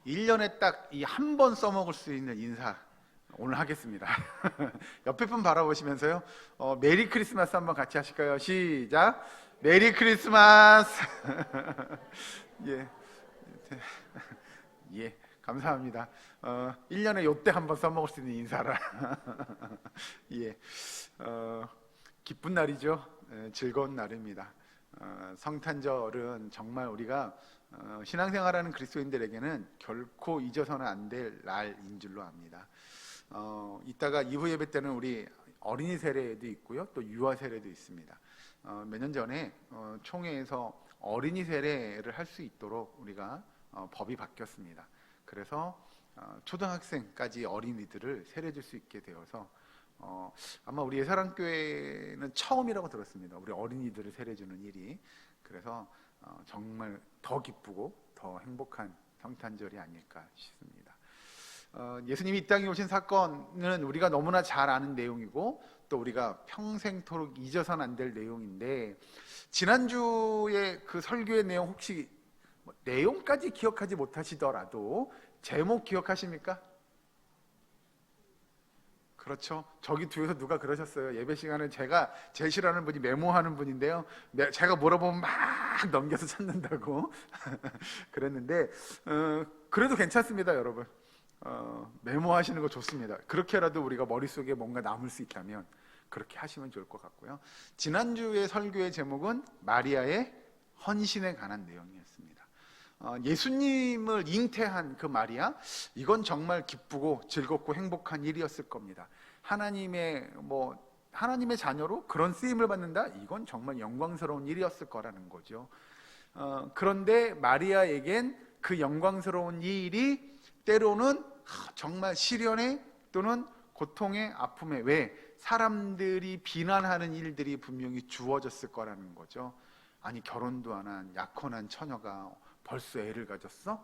1년에 딱 이 한 번 써먹을 수 있는 인사 오늘 하겠습니다. 옆에 분 바라보시면서요. 메리 크리스마스 한번 같이 하실까요? 시작. 메리 크리스마스. 예. 예, 감사합니다. 1년에 요때 한번 써먹을 수 있는 인사라. 예. 기쁜 날이죠. 즐거운 날입니다. 성탄절은 정말 우리가 신앙생활하는 그리스도인들에게는 결코 잊어서는 안 될 날인 줄로 압니다. 이따가 2부 예배 때는 우리 어린이 세례도 있고요, 또 유아 세례도 있습니다. 몇 년 전에 총회에서 어린이 세례를 할 수 있도록 우리가 법이 바뀌었습니다. 그래서 초등학생까지 어린이들을 세례 줄 수 있게 되어서 아마 우리 예사랑교회는 처음이라고 들었습니다. 우리 어린이들을 세례 주는 일이. 그래서 정말 더 기쁘고 더 행복한 성탄절이 아닐까 싶습니다. 예수님이 이 땅에 오신 사건은 우리가 너무나 잘 아는 내용이고 또 우리가 평생토록 잊어서는 안 될 내용인데, 지난주에 그 설교의 내용 혹시 내용까지 기억하지 못하시더라도 제목 기억하십니까? 그렇죠. 저기 뒤에서 누가 그러셨어요. 예배 시간에 제가 제일 싫어하는 분이 메모하는 분인데요, 제가 물어보면 막 넘겨서 찾는다고 그랬는데 그래도 괜찮습니다, 여러분. 메모하시는 거 좋습니다. 그렇게라도 우리가 머릿속에 뭔가 남을 수 있다면 그렇게 하시면 좋을 것 같고요. 지난주의 설교의 제목은 마리아의 헌신에 관한 내용이었습니다. 예수님을 잉태한 그 마리아, 이건 정말 기쁘고 즐겁고 행복한 일이었을 겁니다. 하나님의 자녀로 그런 쓰임을 받는다? 이건 정말 영광스러운 일이었을 거라는 거죠. 그런데 마리아에겐 그 영광스러운 이 일이 때로는 정말 시련에 또는 고통의 아픔에, 왜? 사람들이 비난하는 일들이 분명히 주어졌을 거라는 거죠. 아니, 결혼도 안 한 약혼한 처녀가 벌써 애를 가졌어?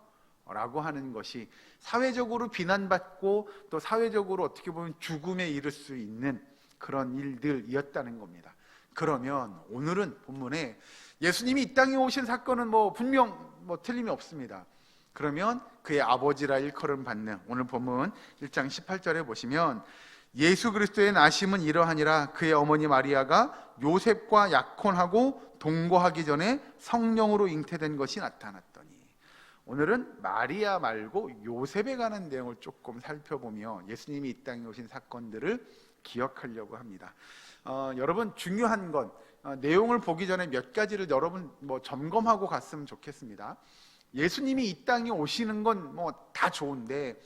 라고 하는 것이 사회적으로 비난받고 또 사회적으로 어떻게 보면 죽음에 이를 수 있는 그런 일들이었다는 겁니다. 그러면 오늘은 본문에 예수님이 이 땅에 오신 사건은 분명 틀림이 없습니다. 그러면 그의 아버지라 일컬음 받는 오늘 본문 1장 18절에 보시면, 예수 그리스도의 나심은 이러하니라. 그의 어머니 마리아가 요셉과 약혼하고 동거하기 전에 성령으로 잉태된 것이 나타났더니. 오늘은 마리아 말고 요셉에 관한 내용을 조금 살펴보며 예수님이 이 땅에 오신 사건들을 기억하려고 합니다. 여러분, 중요한 건 내용을 보기 전에 몇 가지를 여러분 점검하고 갔으면 좋겠습니다. 예수님이 이 땅에 오시는 건 다 좋은데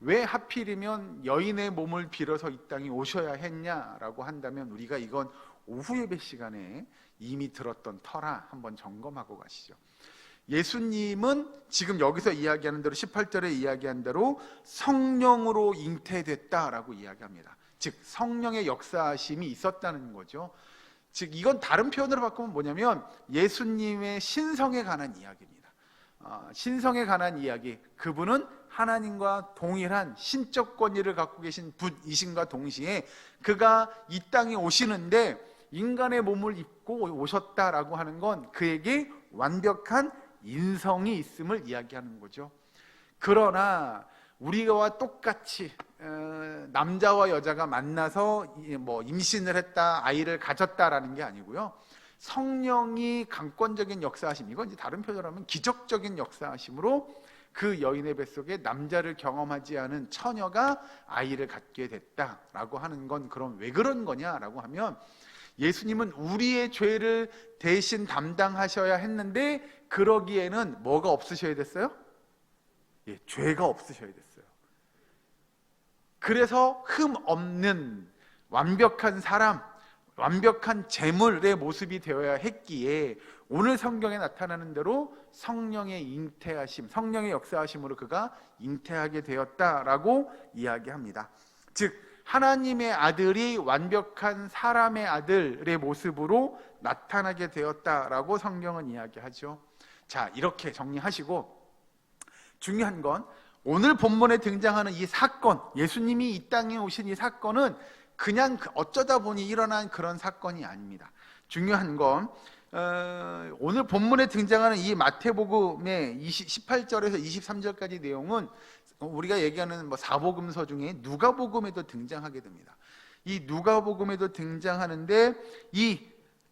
왜 하필이면 여인의 몸을 빌어서 이 땅에 오셔야 했냐라고 한다면, 우리가 이건 오후 예배 시간에 이미 들었던 터라 한번 점검하고 가시죠. 예수님은 지금 여기서 이야기하는 대로 18절에 이야기한 대로 성령으로 잉태됐다라고 이야기합니다. 즉 성령의 역사하심이 있었다는 거죠. 즉 이건 다른 표현으로 바꾸면 뭐냐면 예수님의 신성에 관한 이야기입니다. 신성에 관한 이야기. 그분은 하나님과 동일한 신적 권위를 갖고 계신 분이신과 동시에 그가 이 땅에 오시는데 인간의 몸을 입고 오셨다라고 하는 건 그에게 완벽한 인성이 있음을 이야기하는 거죠. 그러나 우리와 똑같이 남자와 여자가 만나서 임신을 했다, 아이를 가졌다라는 게 아니고요, 성령이 강권적인 역사하심, 이건 이제 다른 표현으로 하면 기적적인 역사하심으로 그 여인의 뱃속에 남자를 경험하지 않은 처녀가 아이를 갖게 됐다라고 하는 건, 그럼 왜 그런 거냐라고 하면, 예수님은 우리의 죄를 대신 담당하셔야 했는데 그러기에는 뭐가 없으셔야 됐어요? 죄가 없으셔야 됐어요. 그래서 흠 없는 완벽한 사람, 완벽한 제물의 모습이 되어야 했기에 오늘 성경에 나타나는 대로 성령의 잉태하심, 성령의 역사하심으로 그가 잉태하게 되었다라고 이야기합니다. 즉 하나님의 아들이 완벽한 사람의 아들의 모습으로 나타나게 되었다라고 성경은 이야기하죠. 자, 이렇게 정리하시고, 중요한 건 오늘 본문에 등장하는 이 사건, 예수님이 이 땅에 오신 이 사건은 그냥 어쩌다 보니 일어난 그런 사건이 아닙니다. 중요한 건 오늘 본문에 등장하는 이 마태복음의 18절에서 23절까지 내용은 우리가 얘기하는 사복음서 중에 누가복음에도 등장하게 됩니다. 이 누가복음에도 등장하는데 이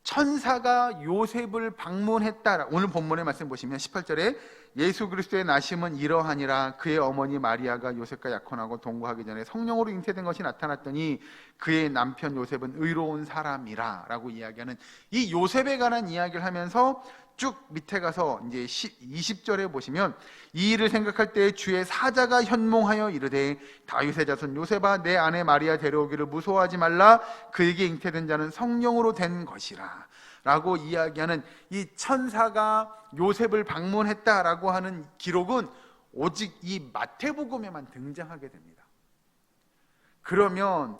천사가 요셉을 방문했다. 오늘 본문의 말씀 보시면 18절에 예수 그리스도의 나심은 이러하니라. 그의 어머니 마리아가 요셉과 약혼하고 동거하기 전에 성령으로 잉태된 것이 나타났더니 그의 남편 요셉은 의로운 사람이라 라고 이야기하는 이 요셉에 관한 이야기를 하면서 쭉 밑에 가서 이제 20절에 보시면 이 일을 생각할 때 주의 사자가 현몽하여 이르되 다윗의 자손 요셉아 내 아내 마리아 데려오기를 무서워하지 말라. 그에게 잉태된 자는 성령으로 된 것이라 라고 이야기하는 이 천사가 요셉을 방문했다라고 하는 기록은 오직 이 마태복음에만 등장하게 됩니다. 그러면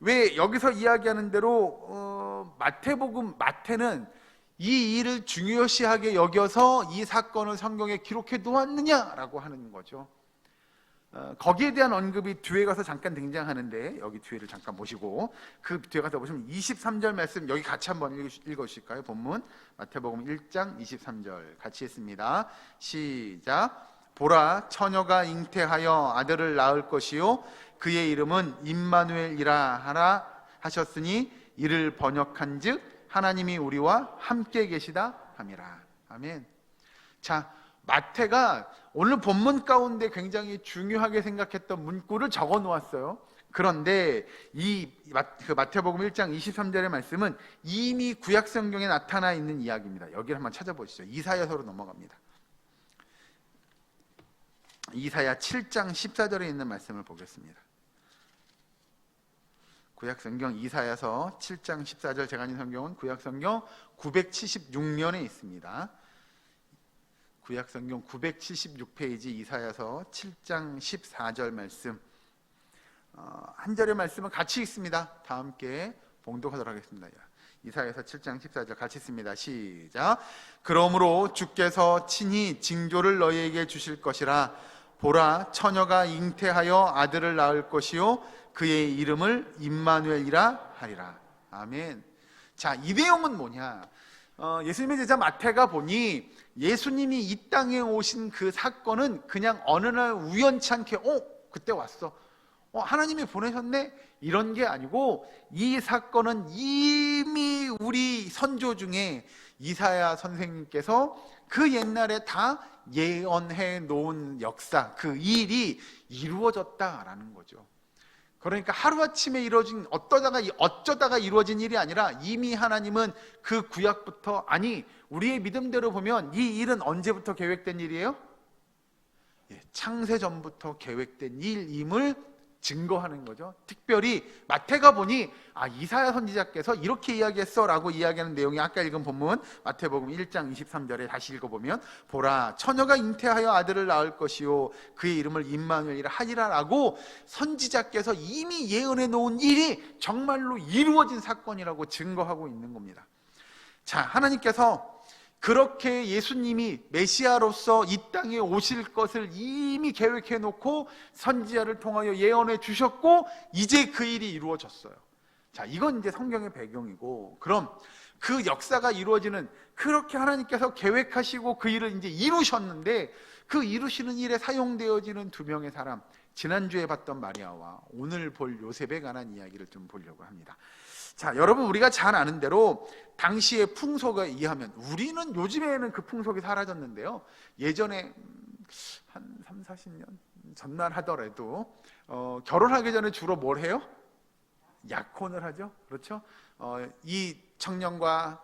왜 여기서 이야기하는 대로 마태는 이 일을 중요시하게 여겨서 이 사건을 성경에 기록해 두었느냐라고 하는 거죠. 거기에 대한 언급이 뒤에 가서 잠깐 등장하는데 여기 뒤에를 잠깐 보시고 그 뒤에 가서 보시면 23절 말씀 여기 같이 한번 읽어주실까요? 본문 마태복음 1장 23절 같이 했습니다. 시작. 보라 처녀가 잉태하여 아들을 낳을 것이요 그의 이름은 임마누엘이라 하라 하셨으니 이를 번역한즉 하나님이 우리와 함께 계시다 함이라. 아멘. 자, 마태가 오늘 본문 가운데 굉장히 중요하게 생각했던 문구를 적어 놓았어요. 그런데 이 마태복음 1장 23절의 말씀은 이미 구약 성경에 나타나 있는 이야기입니다. 여기를 한번 찾아보시죠. 이사야서로 넘어갑니다. 이사야 7장 14절에 있는 말씀을 보겠습니다. 구약 성경 이사야서 7장 14절 제가 아는 성경은 구약 성경 976면에 있습니다. 구약 성경 976페이지 이사야서 7장 14절 말씀 한 절의 말씀은 같이 읽습니다. 다 함께 봉독하도록 하겠습니다. 이사야서 7장 14절 같이 읽습니다. 시작. 그러므로 주께서 친히 징조를 너희에게 주실 것이라. 보라 처녀가 잉태하여 아들을 낳을 것이요 그의 이름을 임마누엘이라 하리라. 아멘. 자, 이 내용은 뭐냐? 예수님의 제자 마태가 보니 예수님이 이 땅에 오신 그 사건은 그냥 어느 날 우연치 않게 그때 왔어, 하나님이 보내셨네, 이런 게 아니고 이 사건은 이미 우리 선조 중에 이사야 선생님께서 그 옛날에 다 예언해 놓은 역사, 그 일이 이루어졌다라는 거죠. 그러니까 하루아침에 이루어진 어쩌다가 이루어진 일이 아니라 이미 하나님은 그 구약부터, 아니 우리의 믿음대로 보면 이 일은 언제부터 계획된 일이에요? 창세 전부터 계획된 일임을 증거하는 거죠. 특별히 마태가 보니 이사야 선지자께서 이렇게 이야기했어 라고 이야기하는 내용이 아까 읽은 본문 마태복음 1장 23절에 다시 읽어보면 보라 처녀가 잉태하여 아들을 낳을 것이요 그의 이름을 임마누엘이라 하리라 라고 선지자께서 이미 예언해 놓은 일이 정말로 이루어진 사건이라고 증거하고 있는 겁니다. 자, 하나님께서 그렇게 예수님이 메시아로서 이 땅에 오실 것을 이미 계획해 놓고 선지자를 통하여 예언해 주셨고 이제 그 일이 이루어졌어요. 자, 이건 이제 성경의 배경이고, 그럼 그 역사가 이루어지는, 그렇게 하나님께서 계획하시고 그 일을 이제 이루셨는데 그 이루시는 일에 사용되어지는 두 명의 사람, 지난주에 봤던 마리아와 오늘 볼 요셉에 관한 이야기를 좀 보려고 합니다. 자, 여러분 우리가 잘 아는 대로 당시의 풍속에 의하면, 우리는 요즘에는 그 풍속이 사라졌는데요, 예전에 한 30-40년 전날 하더라도 결혼하기 전에 주로 뭘 해요? 약혼을 하죠. 그렇죠? 이 청년과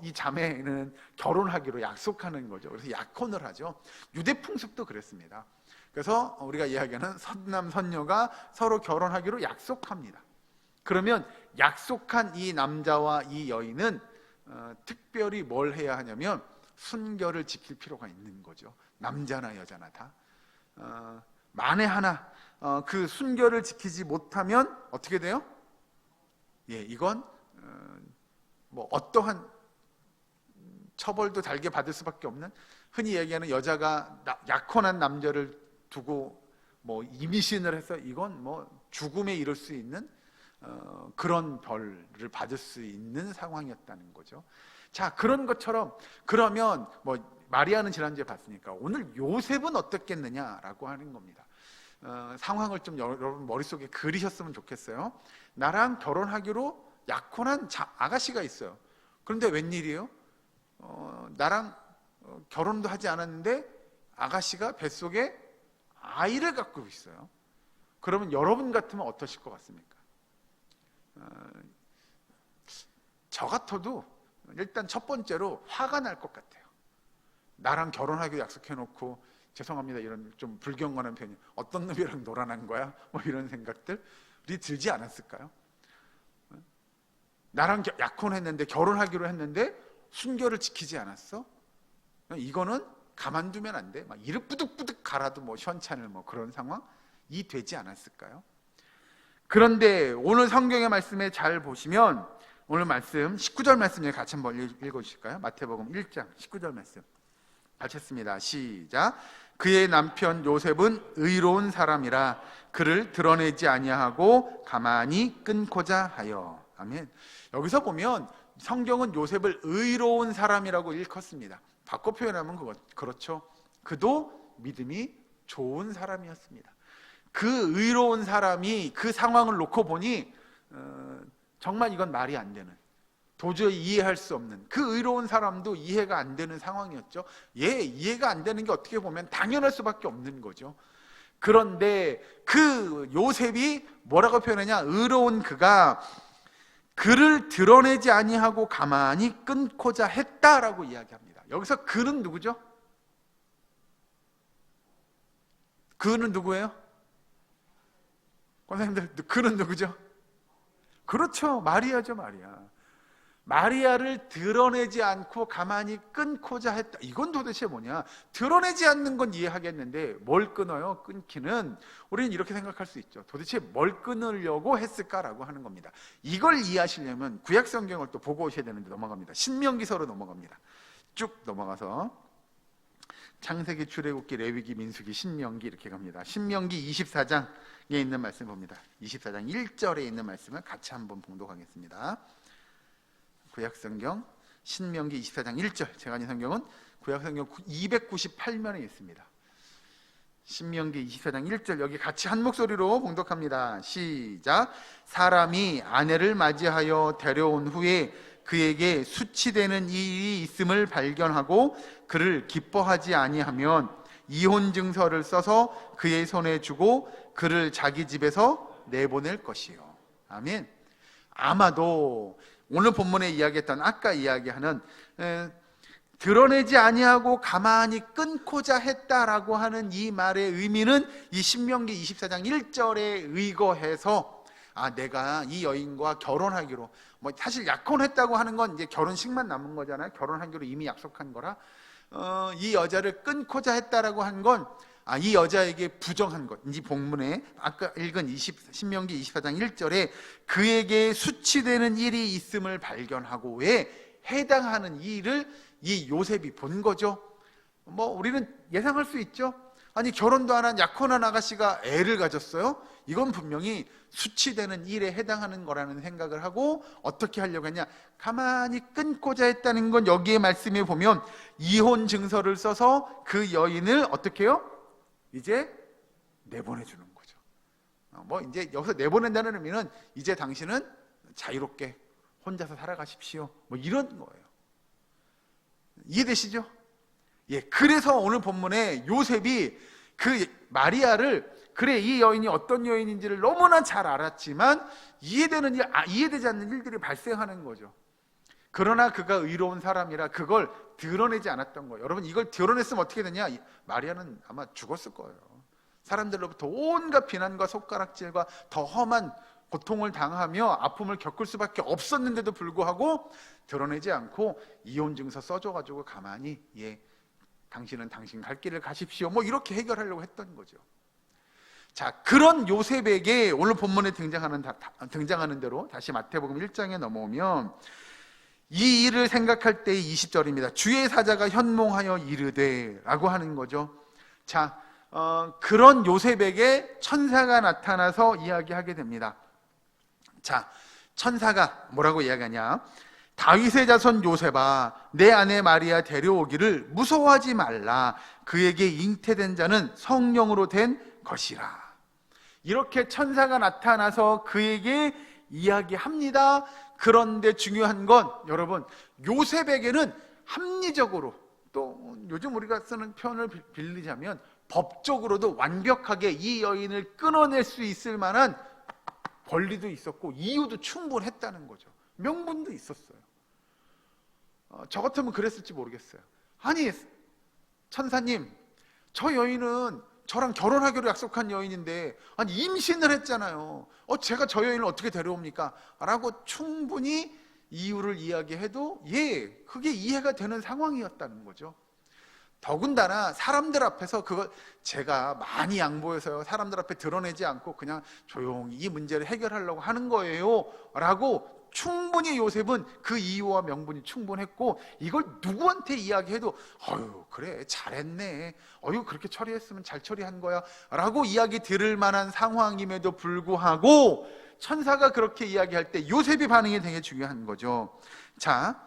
이 자매는 결혼하기로 약속하는 거죠. 그래서 약혼을 하죠. 유대 풍습도 그랬습니다. 그래서 우리가 이야기하는 선남 선녀가 서로 결혼하기로 약속합니다. 그러면 약속한 이 남자와 이 여인은 특별히 뭘 해야 하냐면 순결을 지킬 필요가 있는 거죠. 남자나 여자나 다. 만에 하나 그 순결을 지키지 못하면 어떻게 돼요? 이건 어떠한 처벌도 달게 받을 수밖에 없는, 흔히 얘기하는 여자가 약혼한 남자를 두고 임신을 해서 이건 죽음에 이를 수 있는 그런 벌을 받을 수 있는 상황이었다는 거죠. 자, 그런 것처럼 그러면 뭐 마리아는 지난주에 봤으니까 오늘 요셉은 어떻겠느냐라고 하는 겁니다. 상황을 좀 여러분 머릿속에 그리셨으면 좋겠어요. 나랑 결혼하기로 약혼한 아가씨가 있어요. 그런데 웬일이에요? 나랑 결혼도 하지 않았는데 아가씨가 뱃속에 아이를 갖고 있어요. 그러면 여러분 같으면 어떠실 것 같습니까? 저 같아도 일단 첫 번째로 화가 날 것 같아요. 나랑 결혼하기로 약속해놓고 죄송합니다 이런 좀 불경건한 표현이 어떤 놈이랑 놀아난 거야? 뭐 이런 생각들이 들지 않았을까요? 나랑 약혼했는데 결혼하기로 했는데 순결을 지키지 않았어? 이거는 가만두면 안 돼. 막 이를 뿌득뿌득 갈아도 뭐 시원찮을 뭐 그런 상황이 되지 않았을까요? 그런데 오늘 성경의 말씀에 잘 보시면 오늘 말씀 19절 말씀을 같이 한번 읽어주실까요? 마태복음 1장 19절 말씀 같이 했습니다. 시작. 그의 남편 요셉은 의로운 사람이라 그를 드러내지 아니하고 가만히 끊고자 하여. 아멘. 여기서 보면 성경은 요셉을 의로운 사람이라고 일컫습니다. 바꿔 표현하면 그렇죠. 그도 믿음이 좋은 사람이었습니다. 그 의로운 사람이 그 상황을 놓고 보니 정말 이건 말이 안 되는, 도저히 이해할 수 없는, 그 의로운 사람도 이해가 안 되는 상황이었죠. 이해가 안 되는 게 어떻게 보면 당연할 수밖에 없는 거죠. 그런데 그 요셉이 뭐라고 표현하냐? 의로운 그가 그를 드러내지 아니하고 가만히 끊고자 했다라고 이야기합니다. 여기서 그는 누구죠? 그는 누구예요? 권사님들, 그는 누구죠? 그렇죠, 마리아죠. 마리아를 드러내지 않고 가만히 끊고자 했다. 이건 도대체 뭐냐? 드러내지 않는 건 이해하겠는데 뭘 끊어요? 끊기는, 우리는 이렇게 생각할 수 있죠. 도대체 뭘 끊으려고 했을까라고 하는 겁니다. 이걸 이해하시려면 구약 성경을 또 보고 오셔야 되는데 넘어갑니다. 신명기서로 넘어갑니다. 쭉 넘어가서 창세기, 출애굽기, 레위기, 민수기, 신명기 이렇게 갑니다. 신명기 24장에 있는 말씀 봅니다. 24장 1절에 있는 말씀을 같이 한번 봉독하겠습니다. 구약성경 신명기 24장 1절, 제가 아는 성경은 구약성경 298면에 있습니다. 신명기 24장 1절 여기 같이 한 목소리로 봉독합니다. 시작. 사람이 아내를 맞이하여 데려온 후에 그에게 수치되는 일이 있음을 발견하고 그를 기뻐하지 아니하면 이혼 증서를 써서 그의 손에 주고 그를 자기 집에서 내보낼 것이요. 아멘. 아마도 오늘 본문에 이야기했던 아까 이야기하는 드러내지 아니하고 가만히 끊고자 했다라고 하는 이 말의 의미는 이 신명기 24장 1절에 의거해서 내가 이 여인과 결혼하기로, 뭐 사실 약혼했다고 하는 건 이제 결혼식만 남은 거잖아요. 결혼하기로 이미 약속한 거라 이 여자를 끊고자 했다라고 한 건 이 여자에게 부정한 것. 이 본문에 아까 읽은 신명기 24장 1절에 그에게 수치되는 일이 있음을 발견하고에 해당하는 일을 이 요셉이 본 거죠. 뭐 우리는 예상할 수 있죠. 아니 결혼도 안 한 약혼한 아가씨가 애를 가졌어요. 이건 분명히 수치되는 일에 해당하는 거라는 생각을 하고 어떻게 하려고 했냐? 가만히 끊고자 했다는 건 여기에 말씀에 보면 이혼 증서를 써서 그 여인을 어떻게 해요? 이제 내보내주는 거죠. 뭐 이제 여기서 내보낸다는 의미는 이제 당신은 자유롭게 혼자서 살아가십시오. 뭐 이런 거예요. 이해되시죠? 예, 그래서 오늘 본문에 요셉이 그 마리아를, 그래 이 여인이 어떤 여인인지를 너무나 잘 알았지만 이해되는 일, 이해되지 않는 일들이 발생하는 거죠. 그러나 그가 의로운 사람이라 그걸 드러내지 않았던 거예요. 여러분 이걸 드러냈으면 어떻게 되냐? 마리아는 아마 죽었을 거예요. 사람들로부터 온갖 비난과 손가락질과 더 험한 고통을 당하며 아픔을 겪을 수밖에 없었는데도 불구하고 드러내지 않고 이혼 증서 써줘가지고 가만히 당신은 당신 갈 길을 가십시오. 뭐 이렇게 해결하려고 했던 거죠. 자, 그런 요셉에게 오늘 본문에 등장하는 대로 다시 마태복음 1장에 넘어오면 이 일을 생각할 때의 20절입니다. 주의 사자가 현몽하여 이르되 라고 하는 거죠. 자, 그런 요셉에게 천사가 나타나서 이야기하게 됩니다. 자, 천사가 뭐라고 이야기하냐? 다윗의 자손 요셉아, 내 아내 마리아 데려오기를 무서워하지 말라. 그에게 잉태된 자는 성령으로 된 것이라. 이렇게 천사가 나타나서 그에게 이야기합니다. 그런데 중요한 건 여러분, 요셉에게는 합리적으로, 또 요즘 우리가 쓰는 표현을 빌리자면 법적으로도 완벽하게 이 여인을 끊어낼 수 있을 만한 권리도 있었고 이유도 충분했다는 거죠. 명분도 있었어요. 저 같으면 그랬을지 모르겠어요. 아니, 천사님, 저 여인은 저랑 결혼하기로 약속한 여인인데 아니 임신을 했잖아요. 제가 저 여인을 어떻게 데려옵니까? 라고 충분히 이유를 이야기해도 그게 이해가 되는 상황이었다는 거죠. 더군다나 사람들 앞에서 그걸 제가 많이 양보해서요, 사람들 앞에 드러내지 않고 그냥 조용히 이 문제를 해결하려고 하는 거예요 라고 충분히 요셉은 그 이유와 명분이 충분했고, 이걸 누구한테 이야기해도 그래 잘했네, 그렇게 처리했으면 잘 처리한 거야 라고 이야기 들을 만한 상황임에도 불구하고 천사가 그렇게 이야기할 때 요셉의 반응이 되게 중요한 거죠. 자,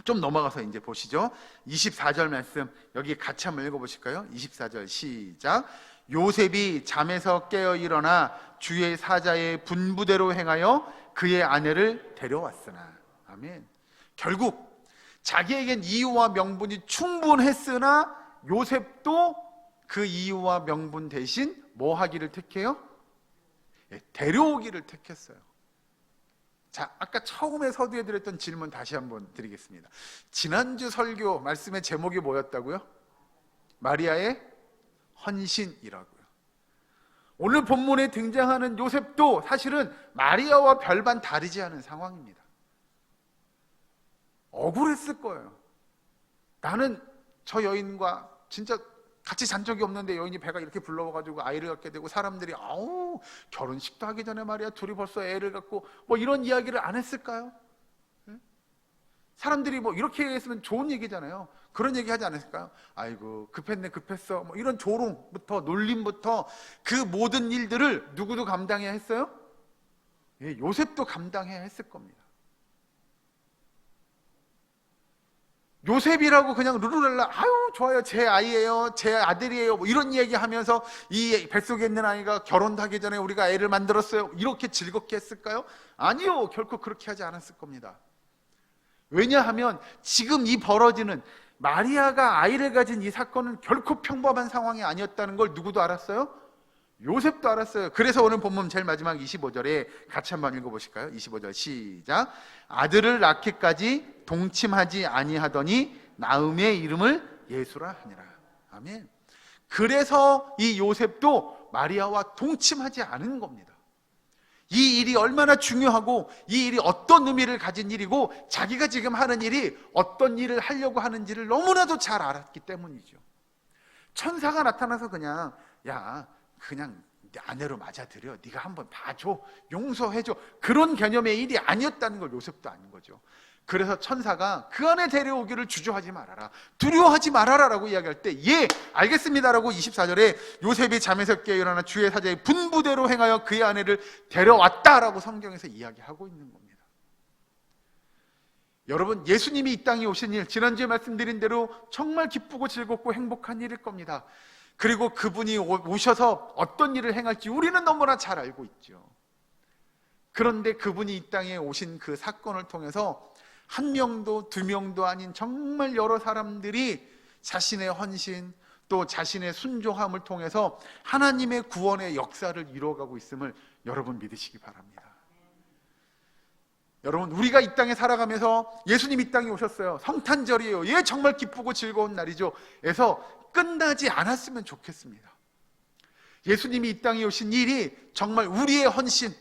좀 넘어가서 이제 보시죠. 24절 말씀 여기 같이 한번 읽어보실까요? 24절 시작. 요셉이 잠에서 깨어 일어나 주의 사자의 분부대로 행하여 그의 아내를 데려왔으나. 아멘. 결국 자기에겐 이유와 명분이 충분했으나 요셉도 그 이유와 명분 대신 뭐 하기를 택해요? 데려오기를 택했어요. 자, 아까 처음에 서두에 드렸던 질문 다시 한번 드리겠습니다. 지난주 설교 말씀의 제목이 뭐였다고요? 마리아의 헌신이라고요. 오늘 본문에 등장하는 요셉도 사실은 마리아와 별반 다르지 않은 상황입니다. 억울했을 거예요. 나는 저 여인과 진짜 같이 잔 적이 없는데 여인이 배가 이렇게 불러와가지고 아이를 갖게 되고, 사람들이 결혼식도 하기 전에 말이야 둘이 벌써 애를 갖고 이런 이야기를 안 했을까요? 사람들이 이렇게 얘기했으면 좋은 얘기잖아요. 그런 얘기 하지 않았을까요? 아이고 급했네 급했어 이런 조롱부터 놀림부터 그 모든 일들을 누구도 감당해야 했어요? 요셉도 감당해야 했을 겁니다. 요셉이라고 그냥 루루랄라 좋아요 제 아이예요 제 아들이에요 이런 얘기하면서 이 뱃속에 있는 아이가 결혼도 하기 전에 우리가 애를 만들었어요 이렇게 즐겁게 했을까요? 아니요, 결코 그렇게 하지 않았을 겁니다. 왜냐하면 지금 이 벌어지는 마리아가 아이를 가진 이 사건은 결코 평범한 상황이 아니었다는 걸 누구도 알았어요? 요셉도 알았어요. 그래서 오늘 본문 제일 마지막 25절에 같이 한번 읽어보실까요? 25절 시작. 아들을 낳기까지 동침하지 아니하더니 나음의 이름을 예수라 하니라. 아멘. 그래서 이 요셉도 마리아와 동침하지 않은 겁니다. 이 일이 얼마나 중요하고 이 일이 어떤 의미를 가진 일이고 자기가 지금 하는 일이 어떤 일을 하려고 하는지를 너무나도 잘 알았기 때문이죠. 천사가 나타나서 그냥 그냥 내 아내로 맞아들여, 네가 한번 봐줘, 용서해줘, 그런 개념의 일이 아니었다는 걸 요셉도 아는 거죠. 그래서 천사가 그 안에 데려오기를 주저하지 말아라, 두려워하지 말아라 라고 이야기할 때 알겠습니다 라고 24절에 요셉이 잠에서 깨어 일어나 주의 사자의 분부대로 행하여 그의 아내를 데려왔다라고 성경에서 이야기하고 있는 겁니다. 여러분, 예수님이 이 땅에 오신 일, 지난주에 말씀드린 대로 정말 기쁘고 즐겁고 행복한 일일 겁니다. 그리고 그분이 오셔서 어떤 일을 행할지 우리는 너무나 잘 알고 있죠. 그런데 그분이 이 땅에 오신 그 사건을 통해서 한 명도 두 명도 아닌 정말 여러 사람들이 자신의 헌신 또 자신의 순종함을 통해서 하나님의 구원의 역사를 이루어가고 있음을 여러분 믿으시기 바랍니다. 여러분, 우리가 이 땅에 살아가면서 예수님 이 땅에 오셨어요. 성탄절이에요. 정말 기쁘고 즐거운 날이죠. 에서 끝나지 않았으면 좋겠습니다. 예수님이 이 땅에 오신 일이 정말 우리의 헌신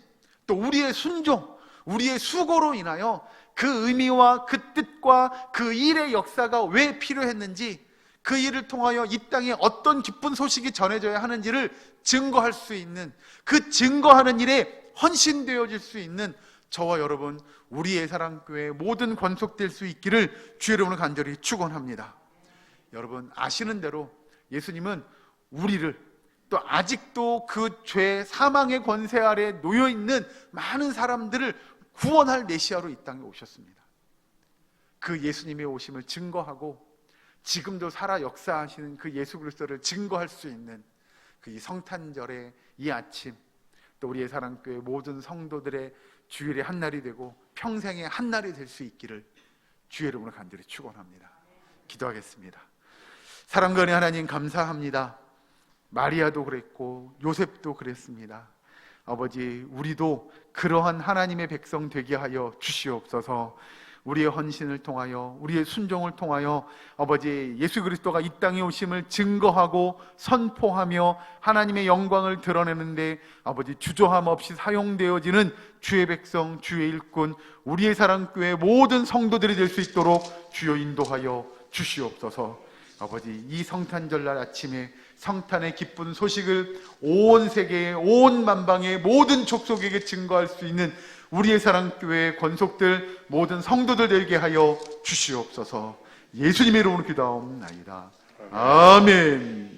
또 우리의 순종, 우리의 수고로 인하여 그 의미와 그 뜻과 그 일의 역사가 왜 필요했는지, 그 일을 통하여 이 땅에 어떤 기쁜 소식이 전해져야 하는지를 증거할 수 있는, 그 증거하는 일에 헌신되어질 수 있는 저와 여러분, 우리의 사랑교회 모든 권속될 수 있기를 주의 이름으로 간절히 축원합니다. 여러분 아시는 대로 예수님은 우리를 또 아직도 그 죄 사망의 권세 아래 놓여 있는 많은 사람들을 구원할 메시아로 이 땅에 오셨습니다. 그 예수님의 오심을 증거하고 지금도 살아 역사하시는 그 예수 그리스도를 증거할 수 있는 그 이 성탄절의 이 아침, 또 우리의 사랑교회 모든 성도들의 주일의 한 날이 되고 평생의 한 날이 될 수 있기를 주의 이름으로 간절히 축원합니다. 기도하겠습니다. 사랑과 은혜 하나님 감사합니다. 마리아도 그랬고 요셉도 그랬습니다. 아버지, 우리도 그러한 하나님의 백성 되게 하여 주시옵소서. 우리의 헌신을 통하여, 우리의 순종을 통하여 아버지 예수 그리스도가 이 땅에 오심을 증거하고 선포하며 하나님의 영광을 드러내는데 아버지 주저함 없이 사용되어지는 주의 백성, 주의 일꾼, 우리의 사랑교회 모든 성도들이 될 수 있도록 주여 인도하여 주시옵소서. 아버지, 이 성탄절날 아침에 성탄의 기쁜 소식을 온 세계에, 온 만방의 모든 족속에게 증거할 수 있는 우리의 사랑교회의 권속들 모든 성도들 되게 하여 주시옵소서. 예수님의 이름으로 기도하옵나이다. 아멘.